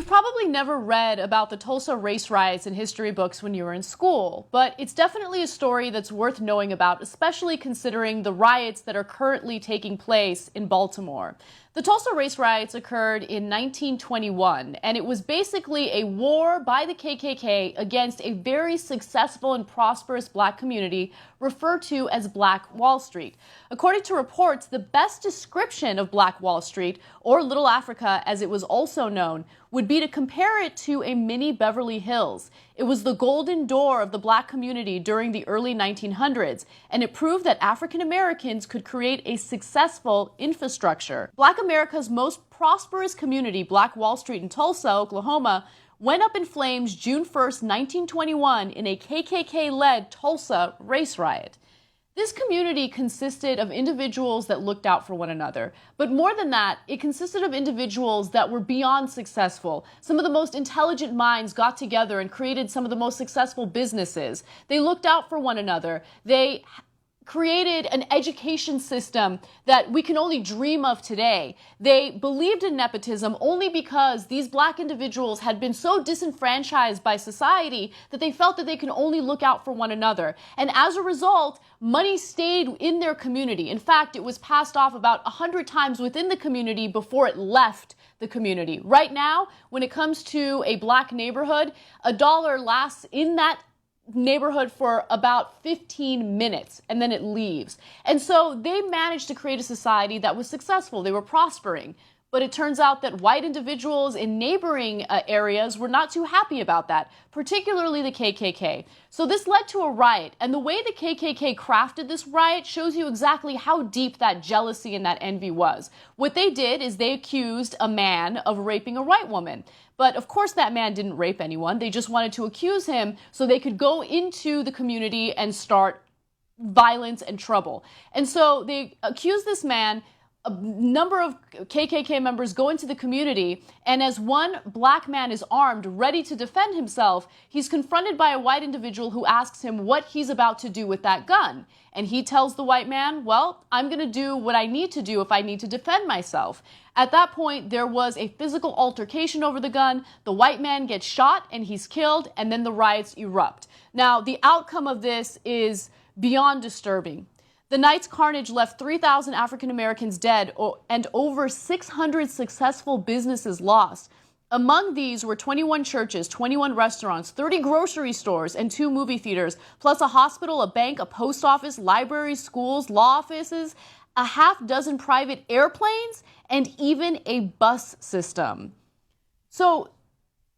You've probably never read about the Tulsa race riots in history books when you were in school, but it's definitely a story that's worth knowing about, especially considering the riots that are currently taking place in Baltimore. The Tulsa race riots occurred in 1921, and it was basically a war by the KKK against a very successful and prosperous black community referred to as Black Wall Street. According to reports, the best description of Black Wall Street, or Little Africa as it was also known, would be to compare it to a mini Beverly Hills. It was the golden door of the black community during the early 1900s, and it proved that African Americans could create a successful infrastructure. Black America's most prosperous community, Black Wall Street in Tulsa, Oklahoma, went up in flames June 1st, 1921 in a KKK-led Tulsa race riot. This community consisted of individuals that looked out for one another. But more than that, it consisted of individuals that were beyond successful. Some of the most intelligent minds got together and created some of the most successful businesses. They looked out for one another. They created an education system that we can only dream of today. They believed in nepotism only because these black individuals had been so disenfranchised by society that they felt that they can only look out for one another. And as a result, money stayed in their community. In fact, it was passed off about 100 times within the community before it left the community. Right now, when it comes to a black neighborhood, a dollar lasts in that neighborhood for about 15 minutes and then it leaves. And so they managed to create a society that was successful. They were prospering. But it turns out that white individuals in neighboring areas were not too happy about that, particularly the KKK. So this led to a riot, and the way the KKK crafted this riot shows you exactly how deep that jealousy and that envy was. What they did is they accused a man of raping a white woman. But of course that man didn't rape anyone. They just wanted to accuse him so they could go into the community and start violence and trouble. And so they accused this man. A number of KKK members go into the community, and as one black man is armed, ready to defend himself, he's confronted by a white individual who asks him what he's about to do with that gun. And he tells the white man, well, I'm going to do what I need to do if I need to defend myself. At that point, there was a physical altercation over the gun. The white man gets shot and he's killed, and then the riots erupt. Now, the outcome of this is beyond disturbing. The night's carnage left 3,000 African Americans dead and over 600 successful businesses lost. Among these were 21 churches, 21 restaurants, 30 grocery stores, and 2 movie theaters, plus a hospital, a bank, a post office, libraries, schools, law offices, a half dozen private airplanes, and even a bus system. So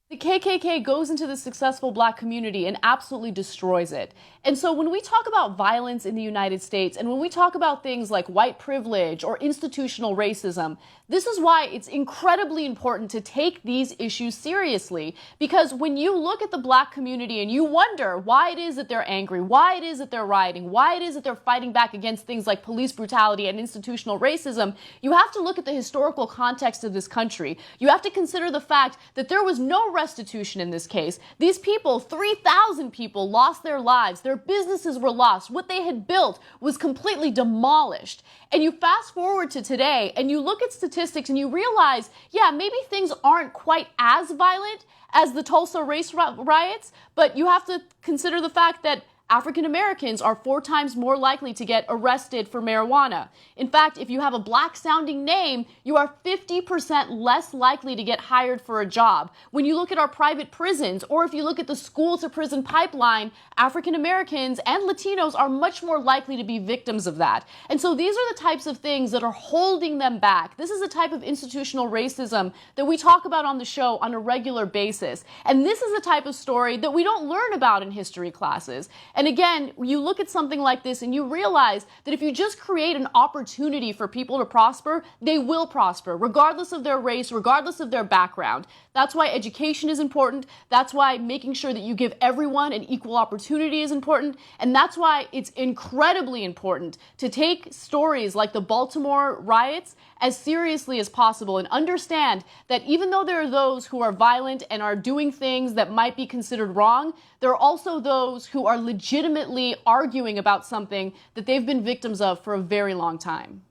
the KKK goes into the successful black community and absolutely destroys it. And so when we talk about violence in the United States, and when we talk about things like white privilege or institutional racism, this is why it's incredibly important to take these issues seriously. Because when you look at the black community and you wonder why it is that they're angry, why it is that they're rioting, why it is that they're fighting back against things like police brutality and institutional racism, you have to look at the historical context of this country. You have to consider the fact that there was no restitution in this case. These people, 3,000 people, lost their lives. Their businesses were lost. What they had built was completely demolished. And you fast forward to today and you look at statistics and you realize, yeah, maybe things aren't quite as violent as the Tulsa race riots, but you have to consider the fact that African Americans are 4 times more likely to get arrested for marijuana. In fact, if you have a black-sounding name, you are 50% less likely to get hired for a job. When you look at our private prisons, or if you look at the school-to-prison pipeline, African Americans and Latinos are much more likely to be victims of that. And so these are the types of things that are holding them back. This is a type of institutional racism that we talk about on the show on a regular basis. And this is a type of story that we don't learn about in history classes. And again, you look at something like this and you realize that if you just create an opportunity for people to prosper, they will prosper, regardless of their race, regardless of their background. That's why education is important. That's why making sure that you give everyone an equal opportunity is important. And that's why it's incredibly important to take stories like the Baltimore riots as seriously as possible and understand that even though there are those who are violent and are doing things that might be considered wrong, there are also those who are legitimately arguing about something that they've been victims of for a very long time.